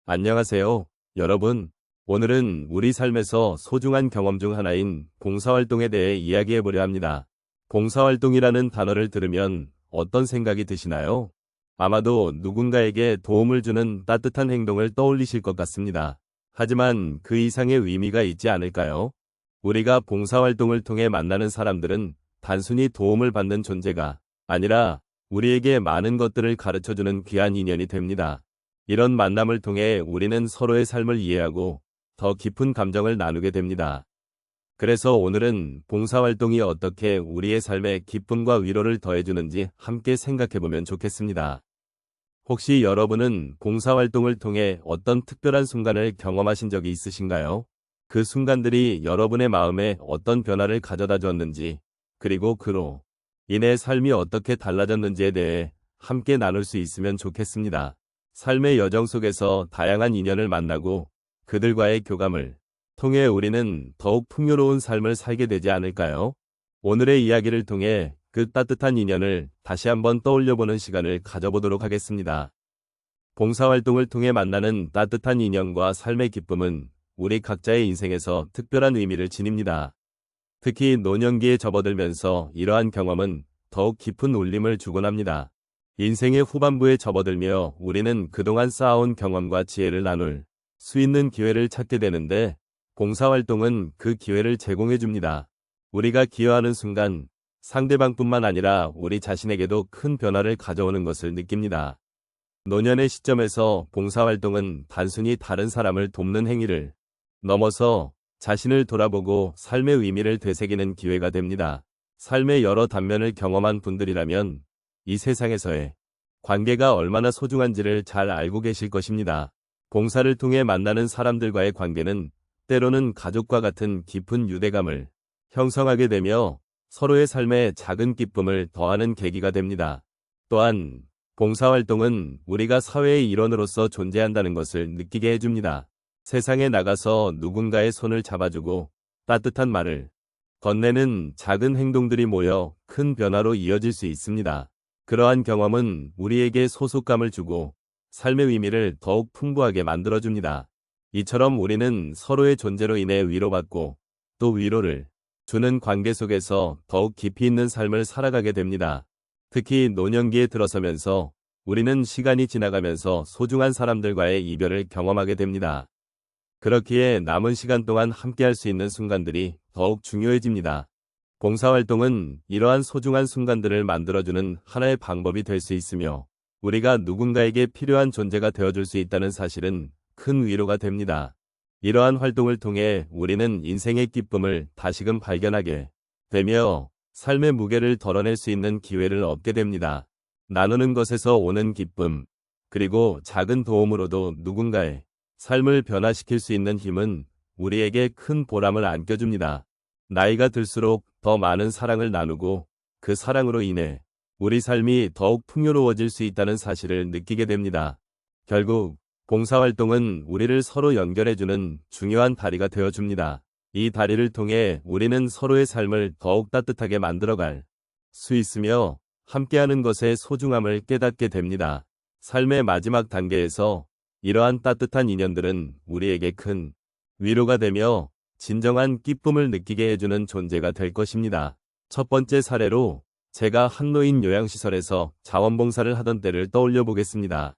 안녕하세요, 여러분. 오늘은 우리 삶에서 소중한 경험 중 하나인 봉사활동에 대해 이야기해 보려 합니다. 봉사활동이라는 단어를 들으면 어떤 생각이 드시나요? 아마도 누군가에게 도움을 주는 따뜻한 행동을 떠올리실 것 같습니다. 하지만 그 이상의 의미가 있지 않을까요? 우리가 봉사활동을 통해 만나는 사람들은 단순히 도움을 받는 존재가 아니라 우리에게 많은 것들을 가르쳐주는 귀한 인연이 됩니다. 이런 만남을 통해 우리는 서로의 삶을 이해하고 더 깊은 감정을 나누게 됩니다. 그래서 오늘은 봉사활동이 어떻게 우리의 삶에 기쁨과 위로를 더해주는지 함께 생각해보면 좋겠습니다. 혹시 여러분은 봉사활동을 통해 어떤 특별한 순간을 경험하신 적이 있으신가요? 그 순간들이 여러분의 마음에 어떤 변화를 가져다 줬는지, 그리고 그로 인해 삶이 어떻게 달라졌는지에 대해 함께 나눌 수 있으면 좋겠습니다. 삶의 여정 속에서 다양한 인연을 만나고 그들과의 교감을 통해 우리는 더욱 풍요로운 삶을 살게 되지 않을까요? 오늘의 이야기를 통해 그 따뜻한 인연을 다시 한번 떠올려보는 시간을 가져보도록 하겠습니다. 봉사활동을 통해 만나는 따뜻한 인연과 삶의 기쁨은 우리 각자의 인생에서 특별한 의미를 지닙니다. 특히 노년기에 접어들면서 이러한 경험은 더욱 깊은 울림을 주곤 합니다. 인생의 후반부에 접어들며 우리는 그동안 쌓아온 경험과 지혜를 나눌 수 있는 기회를 찾게 되는데 봉사활동은 그 기회를 제공해 줍니다. 우리가 기여하는 순간 상대방뿐만 아니라 우리 자신에게도 큰 변화를 가져오는 것을 느낍니다. 노년의 시점에서 봉사활동은 단순히 다른 사람을 돕는 행위를 넘어서 자신을 돌아보고 삶의 의미를 되새기는 기회가 됩니다. 삶의 여러 단면을 경험한 분들이라면 이 세상에서의 관계가 얼마나 소중한지를 잘 알고 계실 것입니다. 봉사를 통해 만나는 사람들과의 관계는 때로는 가족과 같은 깊은 유대감을 형성하게 되며 서로의 삶에 작은 기쁨을 더하는 계기가 됩니다. 또한 봉사활동은 우리가 사회의 일원으로서 존재한다는 것을 느끼게 해줍니다. 세상에 나가서 누군가의 손을 잡아주고 따뜻한 말을 건네는 작은 행동들이 모여 큰 변화로 이어질 수 있습니다. 그러한 경험은 우리에게 소속감을 주고 삶의 의미를 더욱 풍부하게 만들어줍니다. 이처럼 우리는 서로의 존재로 인해 위로받고 또 위로를 주는 관계 속에서 더욱 깊이 있는 삶을 살아가게 됩니다. 특히 노년기에 들어서면서 우리는 시간이 지나가면서 소중한 사람들과의 이별을 경험하게 됩니다. 그렇기에 남은 시간 동안 함께할 수 있는 순간들이 더욱 중요해집니다. 봉사활동은 이러한 소중한 순간들을 만들어주는 하나의 방법이 될 수 있으며 우리가 누군가에게 필요한 존재가 되어줄 수 있다는 사실은 큰 위로가 됩니다. 이러한 활동을 통해 우리는 인생의 기쁨을 다시금 발견하게 되며 삶의 무게를 덜어낼 수 있는 기회를 얻게 됩니다. 나누는 것에서 오는 기쁨, 그리고 작은 도움으로도 누군가의 삶을 변화시킬 수 있는 힘은 우리에게 큰 보람을 안겨줍니다. 나이가 들수록 더 많은 사랑을 나누고 그 사랑으로 인해 우리 삶이 더욱 풍요로워질 수 있다는 사실을 느끼게 됩니다. 결국 봉사활동은 우리를 서로 연결해주는 중요한 다리가 되어줍니다. 이 다리를 통해 우리는 서로의 삶을 더욱 따뜻하게 만들어갈 수 있으며 함께하는 것의 소중함을 깨닫게 됩니다. 삶의 마지막 단계에서 이러한 따뜻한 인연들은 우리에게 큰 위로가 되며 진정한 기쁨을 느끼게 해주는 존재가 될 것입니다. 첫 번째 사례로 제가 한노인 요양시설에서 자원봉사를 하던 때를 떠올려 보겠습니다.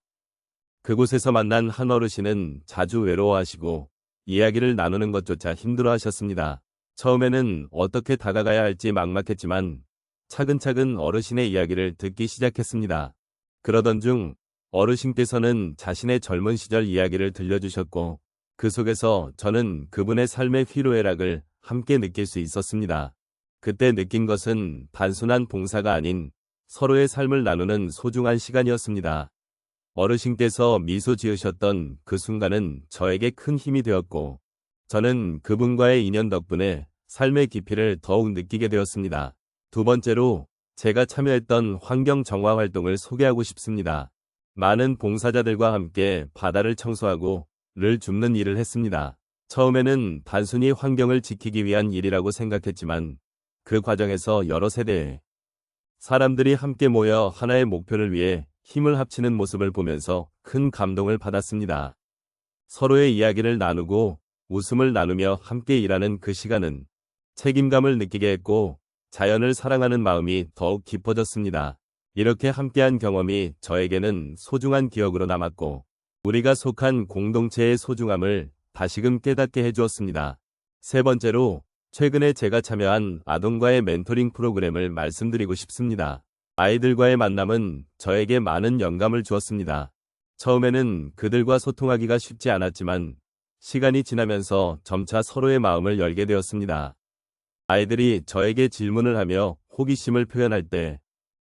그곳에서 만난 한 어르신은 자주 외로워하시고 이야기를 나누는 것조차 힘들어하셨습니다. 처음에는 어떻게 다가가야 할지 막막했지만 차근차근 어르신의 이야기를 듣기 시작했습니다. 그러던 중 어르신께서는 자신의 젊은 시절 이야기를 들려주셨고 그 속에서 저는 그분의 삶의 희로애락을 함께 느낄 수 있었습니다. 그때 느낀 것은 단순한 봉사가 아닌 서로의 삶을 나누는 소중한 시간이었습니다. 어르신께서 미소 지으셨던 그 순간은 저에게 큰 힘이 되었고 저는 그분과의 인연 덕분에 삶의 깊이를 더욱 느끼게 되었습니다. 두 번째로 제가 참여했던 환경 정화 활동을 소개하고 싶습니다. 많은 봉사자들과 함께 바다를 청소하고 를 줍는 일을 했습니다. 처음에는 단순히 환경을 지키기 위한 일이라고 생각했지만 그 과정에서 여러 세대의 사람들이 함께 모여 하나의 목표를 위해 힘을 합치는 모습을 보면서 큰 감동을 받았습니다. 서로의 이야기를 나누고 웃음을 나누며 함께 일하는 그 시간은 책임감을 느끼게 했고 자연을 사랑하는 마음이 더욱 깊어졌습니다. 이렇게 함께한 경험이 저에게는 소중한 기억으로 남았고 우리가 속한 공동체의 소중함을 다시금 깨닫게 해주었습니다. 세 번째로 최근에 제가 참여한 아동과의 멘토링 프로그램을 말씀드리고 싶습니다. 아이들과의 만남은 저에게 많은 영감을 주었습니다. 처음에는 그들과 소통하기가 쉽지 않았지만 시간이 지나면서 점차 서로의 마음을 열게 되었습니다. 아이들이 저에게 질문을 하며 호기심을 표현할 때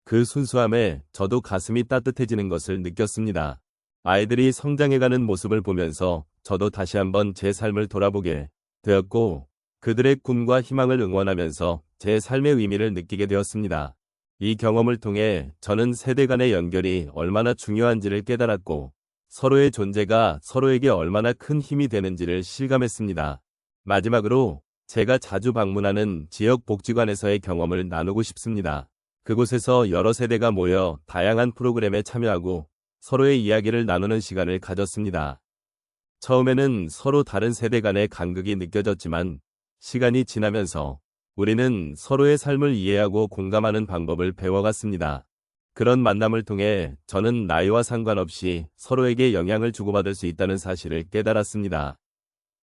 그 순수함에 저도 가슴이 따뜻해지는 것을 느꼈습니다. 아이들이 성장해가는 모습을 보면서 저도 다시 한번 제 삶을 돌아보게 되었고 그들의 꿈과 희망을 응원하면서 제 삶의 의미를 느끼게 되었습니다. 이 경험을 통해 저는 세대 간의 연결이 얼마나 중요한지를 깨달았고 서로의 존재가 서로에게 얼마나 큰 힘이 되는지를 실감했습니다. 마지막으로 제가 자주 방문하는 지역 복지관에서의 경험을 나누고 싶습니다. 그곳에서 여러 세대가 모여 다양한 프로그램에 참여하고 서로의 이야기를 나누는 시간을 가졌습니다. 처음에는 서로 다른 세대 간의 간극이 느껴졌지만 시간이 지나면서 우리는 서로의 삶을 이해하고 공감하는 방법을 배워갔습니다. 그런 만남을 통해 저는 나이와 상관없이 서로에게 영향을 주고받을 수 있다는 사실을 깨달았습니다.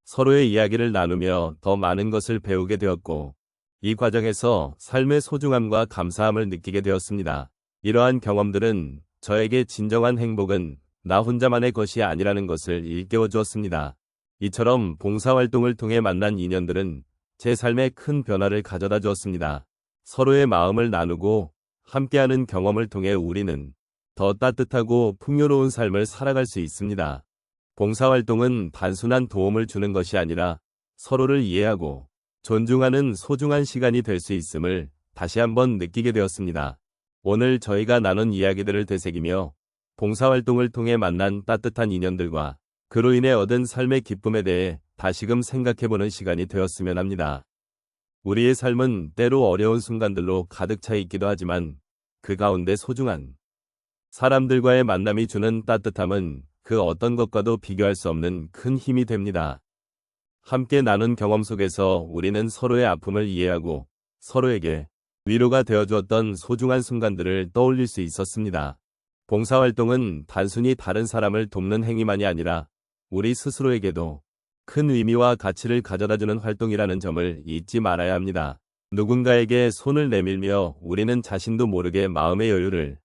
서로의 이야기를 나누며 더 많은 것을 배우게 되었고 이 과정에서 삶의 소중함과 감사함을 느끼게 되었습니다. 이러한 경험들은 저에게 진정한 행복은 나 혼자만의 것이 아니라는 것을 일깨워 주었습니다. 이처럼 봉사활동을 통해 만난 인연들은 제 삶에 큰 변화를 가져다 주었습니다. 서로의 마음을 나누고 함께하는 경험을 통해 우리는 더 따뜻하고 풍요로운 삶을 살아갈 수 있습니다. 봉사활동은 단순한 도움을 주는 것이 아니라 서로를 이해하고 존중하는 소중한 시간이 될 수 있음을 다시 한번 느끼게 되었습니다. 오늘 저희가 나눈 이야기들을 되새기며 봉사활동을 통해 만난 따뜻한 인연들과 그로 인해 얻은 삶의 기쁨에 대해 다시금 생각해보는 시간이 되었으면 합니다. 우리의 삶은 때로 어려운 순간들로 가득 차 있기도 하지만 그 가운데 소중한 사람들과의 만남이 주는 따뜻함은 그 어떤 것과도 비교할 수 없는 큰 힘이 됩니다. 함께 나눈 경험 속에서 우리는 서로의 아픔을 이해하고 서로에게 위로가 되어주었던 소중한 순간들을 떠올릴 수 있었습니다. 봉사활동은 단순히 다른 사람을 돕는 행위만이 아니라 우리 스스로에게도 큰 의미와 가치를 가져다주는 활동이라는 점을 잊지 말아야 합니다. 누군가에게 손을 내밀며 우리는 자신도 모르게 마음의 여유를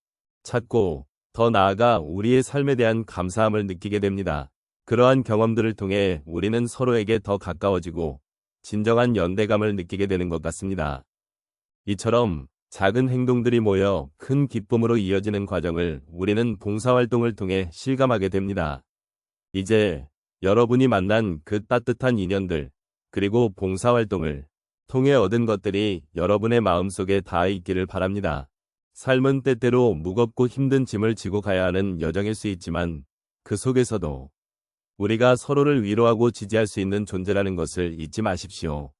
찾고 더 나아가 우리의 삶에 대한 감사함을 느끼게 됩니다. 그러한 경험들을 통해 우리는 서로에게 더 가까워지고 진정한 연대감을 느끼게 되는 것 같습니다. 이처럼 작은 행동들이 모여 큰 기쁨으로 이어지는 과정을 우리는 봉사활동을 통해 실감하게 됩니다. 이제 여러분이 만난 그 따뜻한 인연들, 그리고 봉사활동을 통해 얻은 것들이 여러분의 마음속에 닿아 있기를 바랍니다. 삶은 때때로 무겁고 힘든 짐을 지고 가야 하는 여정일 수 있지만 그 속에서도 우리가 서로를 위로하고 지지할 수 있는 존재라는 것을 잊지 마십시오.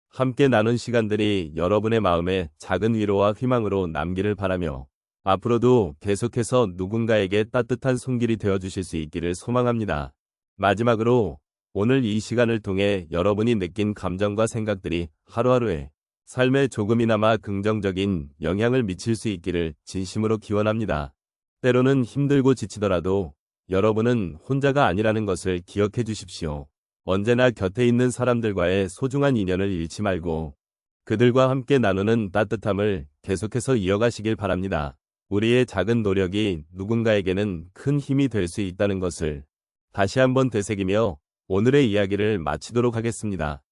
함께 나눈 시간들이 여러분의 마음에 작은 위로와 희망으로 남기를 바라며 앞으로도 계속해서 누군가에게 따뜻한 손길이 되어주실 수 있기를 소망합니다. 마지막으로 오늘 이 시간을 통해 여러분이 느낀 감정과 생각들이 하루하루의 삶에 조금이나마 긍정적인 영향을 미칠 수 있기를 진심으로 기원합니다. 때로는 힘들고 지치더라도 여러분은 혼자가 아니라는 것을 기억해 주십시오. 언제나 곁에 있는 사람들과의 소중한 인연을 잃지 말고 그들과 함께 나누는 따뜻함을 계속해서 이어가시길 바랍니다. 우리의 작은 노력이 누군가에게는 큰 힘이 될 수 있다는 것을 다시 한번 되새기며 오늘의 이야기를 마치도록 하겠습니다.